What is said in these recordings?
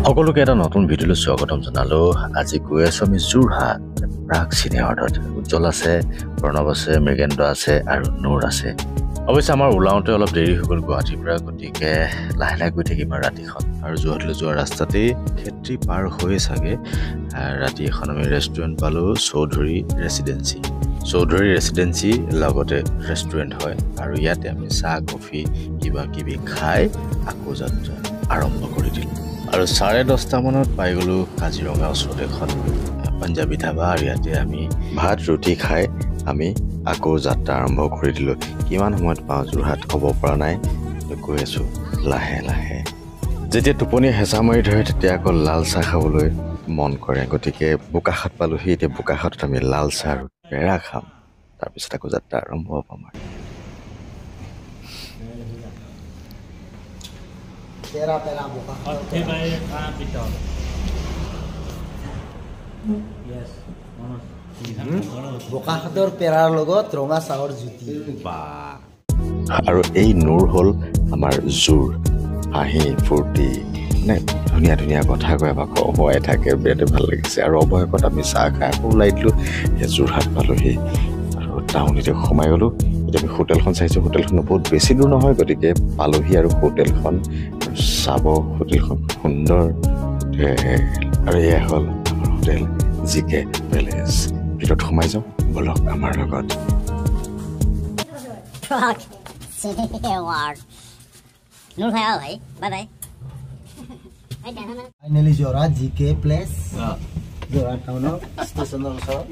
সকলোকে এটা নতুন ভিডিঅ'লৈ স্বাগতম জনালো। আজি গৈ আছো আমি যোৰহাট প্ৰাগ চিনেমাহলত। উজ্জ্বল আছে, প্ৰণৱ আছে, মৃগেন্দ্ৰ আছে আৰু নূৰ আছে। অৱশ্যে আমাৰ ওলাওঁতে অলপ দেৰি হৈ গ'ল গুৱাহাটীৰ পৰা, গতিকে লাহে লাহে গৈ থাকিম আৰু ৰাতিখন। আৰু যোৰহাটলৈ যোৱা ৰাস্তাতেই খেত্ৰী পাৰ হৈ চাগে ৰাতি এখন আমি ৰেষ্টুৰেণ্ট পালোঁ, চৌধুৰী ৰেচিডেঞ্চি। চৌধুৰী ৰেচিডেঞ্চি লগতে ৰেষ্টুৰেণ্ট হয় আৰু ইয়াতে আমি চাহ কফি কিবা কিবি খাই আকৌ যাত্ৰা আৰম্ভ কৰি দিলোঁ। আৰু 10:30 মানত পাই গ'লোঁ কাজিৰঙা ওচৰত এখন পাঞ্জাবী ধাবা, আৰু ইয়াতে আমি ভাত ৰুটি খাই আমি আকৌ যাত্ৰা আৰম্ভ কৰি দিলোঁ। কিমান সময়ত পাওঁ যোৰহাট ক'ব পৰা নাই, গৈ আছোঁ লাহে লাহে। যেতিয়া টোপনি হেঁচা মাৰি ধৰে তেতিয়া আকৌ লাল চাহ খাবলৈ মন কৰে, গতিকে বোকাখাট পালোঁহি। এতিয়া বোকাখাটত আমি লাল চাহ আৰু পেৰা খাম, তাৰপিছত আকৌ যাত্ৰা আৰম্ভ হ'ব আমাৰ। বোকাখাটৰ পেৰাৰ লগত ৰঙা চাহৰ জুতি। আৰু এই নূৰ হ'ল আমাৰ জোৰ, হাঁহি ফূৰ্তি, মানে ধুনীয়া ধুনীয়া কথা কয়, আমাক অভয় থাকে, বিৰাটে ভাল লাগিছে। আৰু অভয়কত আমি চাহ খাই আকৌ ওলাই দিলোঁ। যোৰহাট পালোঁহি আৰু টাউনতে সোমাই গ'লোঁ। এতিয়া আমি হোটেলখন চাইছোঁ, হোটেলখন বহুত বেছি দূৰ নহয়, গতিকে পালোঁহি আৰু হোটেলখন চাব। হোটেলখন সুন্দৰ হোটেল, আৰু এয়া হ'ল আমাৰ হোটেল GK পেলেচ। ভিতৰত সোমাই যাওঁ বলক আমাৰ লগত। Finally Jorhat GK place, Jorhat টাউনৰ ষ্টেচনৰ ওচৰত।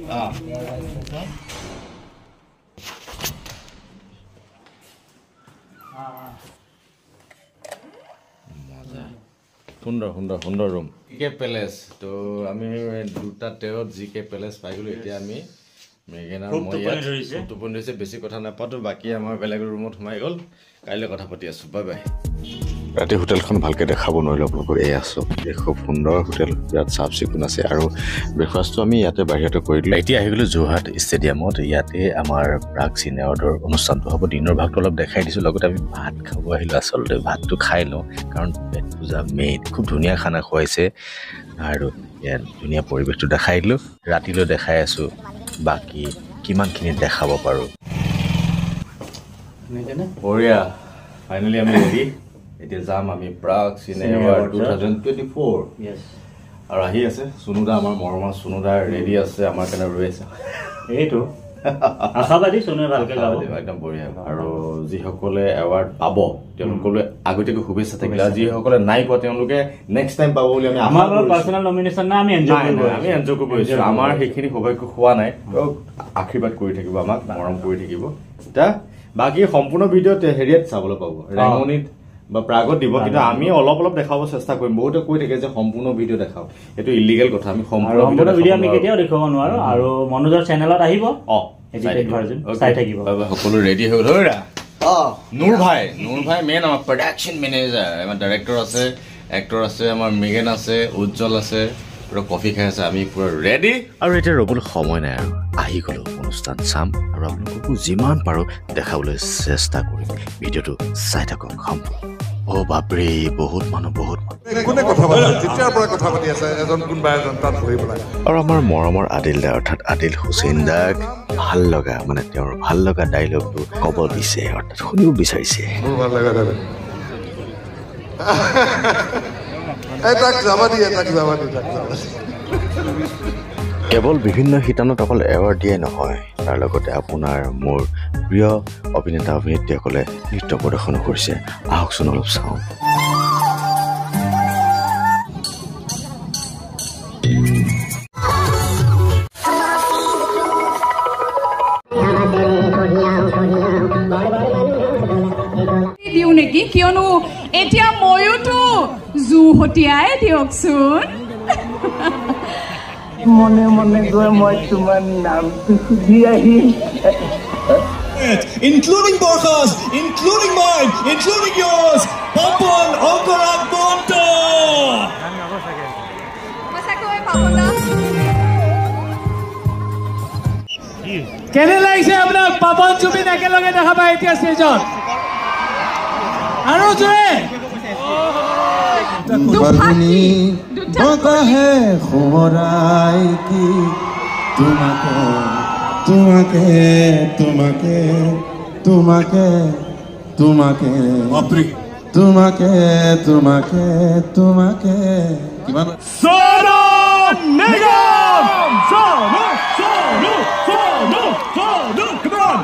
সুন্দৰ সুন্দৰ সুন্দৰ ৰুম, GK পেলেচ। তো আমি 2টা তেৰত GK পেলেচ পাই গ'লোঁ। এতিয়া আমি মৃগেনা মই ইয়াত টোপনি ধৰিছে, বেছি কথা নাপাতো, বাকী আমাৰ বেলেগ ৰুমত সোমাই গ'ল। কাইলৈ কথা পাতি আছোঁ, বাই বাই। ৰাতি হোটেলখন ভালকৈ দেখাব নোৱাৰিলোঁ আপোনালোকক। এই আছোঁ, এই খুব সুন্দৰ হোটেল, বিৰাট চাফ চিকুণ আছে, আৰু ব্ৰেকফাষ্টটো আমি ইয়াতে বাহিৰতে কৰি দিলোঁ। এতিয়া আহি গ'লোঁ যোৰহাট ষ্টেডিয়ামত। ইয়াতে আমাৰ প্ৰাগ চিনেমাহতৰ অনুষ্ঠানটো হ'ব। দিনৰ ভাগটো অলপ দেখাই দিছোঁ, লগতে আমি ভাত খাব আহিলোঁ। আচলতে ভাতটো খাই লওঁ, কাৰণ পেট পূজা মেইন। খুব ধুনীয়া খানা খুৱাইছে আৰু ইয়াত ধুনীয়া পৰিৱেশটো দেখাই দিলোঁ। ৰাতিলৈ দেখাই আছোঁ বাকী কিমানখিনি দেখাব পাৰোঁ। বঢ়িয়া, ফাইনেলি আমি ৰেডি। এতিয়া যাম আমি প্ৰাগ চিনেমা 2024। আৰু আহি আছে চুনুদা, আমাৰ মৰমৰ চুনুদা ৰেডি আছে, আমাৰ কাৰণে ৰৈ আছে। এইটো আশাবাদী চুনুৱে ভালকে গাব, একদম বঢ়িয়া। আৰু যিসকলে এৱাৰ্ড পাব তেওঁলোকলৈ আগতীয়াকৈ শুভেচ্ছা থাকিলে, আৰু যিসকলে নাই পোৱা তেওঁলোকে নেক্সট টাইম পাব বুলি আমি আমাৰ পাৰ্চনেল নমিনেশ্যন নাই, আমি এনজয় কৰিব আহিছোঁ। আমাৰ সেইখিনি সৌভাগ্য হোৱা নাই, আশীৰ্বাদ কৰি থাকিব, আমাক মৰম কৰি থাকিব। এতিয়া বাকী সম্পূৰ্ণ ভিডিঅ'ত হেৰিয়াত চাবলৈ পাব, ৰেঙনিত বা প্ৰাগত দিব, কিন্তু আমি অলপ অলপ দেখাব চেষ্টা কৰিম। বহুতে কৈ থাকে যে সম্পূৰ্ণ ভিডিঅ' দেখাওক, এইটো ইলিগেল কথা। আমি সম্পূৰ্ণ ভিডিঅ' আমি কেতিয়াও দেখুৱাব নোৱাৰো, আৰু মনোজৰ চেনেলত আহিব, চাই থাকিব। সকলো ৰেডি হৈ গ'ল। নূৰ ভাই মেইন আমাৰ প্ৰডাকশ্যন মেনেজাৰ, আমাৰ ডাইৰেক্টৰ আছে, এক্টৰ আছে, আমাৰ মৃগেন আছে, উজ্জ্বল আছে, পুৰা কফি খাই আছে, আমি পুৰা ৰেডি। আৰু এতিয়া ৰ'বলৈ সময় নাই, আৰু আহি গ'লো, অনুষ্ঠান চাম আৰু আপোনালোককো যিমান পাৰোঁ দেখাবলৈ চেষ্টা কৰিম। ভিডিঅ'টো চাই থাকক সম্পূৰ্ণ। অ' বাপৰে, বহুত মানুহ। আৰু আমাৰ মৰমৰ আদিল দা, অৰ্থাৎ আদিল হুছেইন দাক ভাল লগা, মানে তেওঁৰ ভাল লগা ডাইলগটো ক'ব দিছে, অৰ্থাৎ শুনিব বিচাৰিছে। কেৱল বিভিন্ন শিতানত অকল এৱাৰ্ড দিয়াই নহয়, তাৰ লগতে আপোনাৰ মোৰ প্ৰিয় অভিনেতা অভিনেত্ৰীসকলে নৃত্য প্ৰদৰ্শনো কৰিছে। আহকচোন অলপ চাওঁ। দিওঁ নেকি, কিয়নো এতিয়া ময়োতো জুহতীয়াই দিয়কচোন। মনে মনে গৈ মই তোমাৰ নামটো সুধি আহিম। Including Borjas, including mine, including yours, Papan Onkorak Bonto! কেনে লাগিছে আপোনাক পাপন জুবিন একেলগে দেখা পাই এতিয়া ষ্টেজত? আৰু জোৰে দুফাকি বতাহে সোঁৱৰাই কি তোমাকে তোমাকে তোমাকে তোমাকে তোমাকে তোমাকে তোমাকে তোমাকে কিমান Sonu Nigam! Sonu! Come on!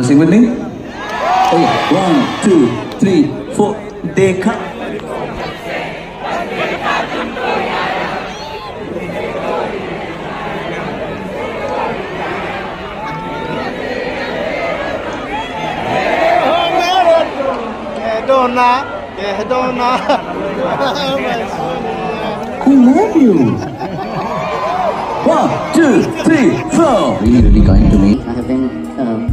Sing with me? Okay, 1, 2, 3, 4. Dekha. I love you. 1, 2, 3, 4. Really kind to me. I have been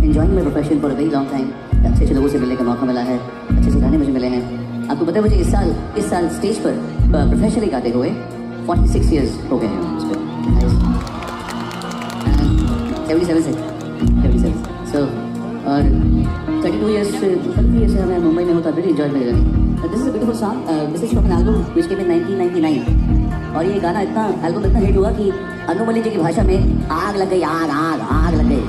enjoying my profession for a very long time. अच्छे अच्छे लोगों से मिलने का मौका मिला है, अच्छे अच्छे गाने मुझे मिले हैं. आपको पता है मुझे इस साल स्टेज पर प्रोफेशनली गाते हुए 46 years हो गए हैं उस पर. 77 so और 32 years से मैं मुंबई में होता really enjoyed my journey. This is a beautiful song. This is from an album which came in 1999. और ये गाना एल्बम इतना हिट हुआ कि अनुमली जी की भाषा में आग लग गई, आग लग गई.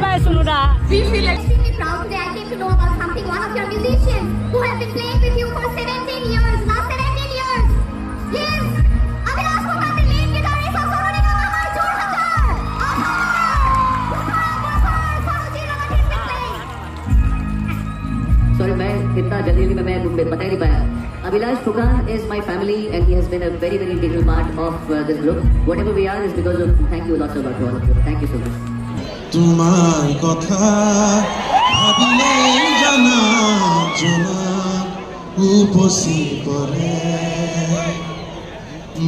Bye, Sunuda. We feel extremely proud today. I came to know about something. One of your musicians who has been playing with you for 17 years. Last 17 years. Yes. Abhilash Phogat, the lead guitarist of Sonu Nigam, Amar Jorhatar. Sorry, मैं इतना जल्दी में मैं बता ही नहीं पाया. Abhilash Phogat is my family and he has been a very very integral part of this group. Whatever we are is because of. Thank you lots of lot to all of you. Thank you so much. তোমাৰ কথা ভাবিলে জানা জনা উপচি পৰে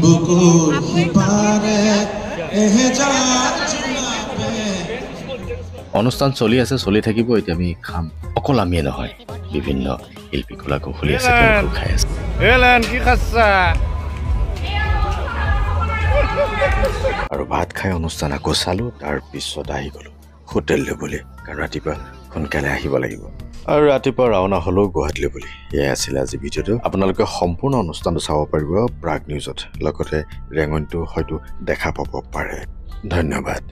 বুকুৰ সিপাৰে এহেজাৰ জোনাপে. অনুষ্ঠান চলি আছে, চলি থাকিব. এতিয়া আমি খাম. অকল আমিয়ে নহয়, বিভিন্ন শিল্পী কলা কৌশলী আছে, তেওঁলোকেও খাই আছে. আৰু ভাত খাই অনুষ্ঠান আকৌ চালো. তাৰপিছত আহি গলো হোটেললৈ বুলি, কাৰণ ৰাতিপুৱা সোনকালে আহিব লাগিব আৰু ৰাতিপুৱা ৰাওনা হলো গুৱাহাটীলৈ বুলি. এয়াই আছিলে আজি ভিডিঅ'টো. আপোনালোকে সম্পূৰ্ণ অনুষ্ঠানটো চাব পাৰিব প্ৰাগ নিউজত, লগতে ৰেঙনিটো হয়তো দেখা পাব পাৰে. ধন্যবাদ.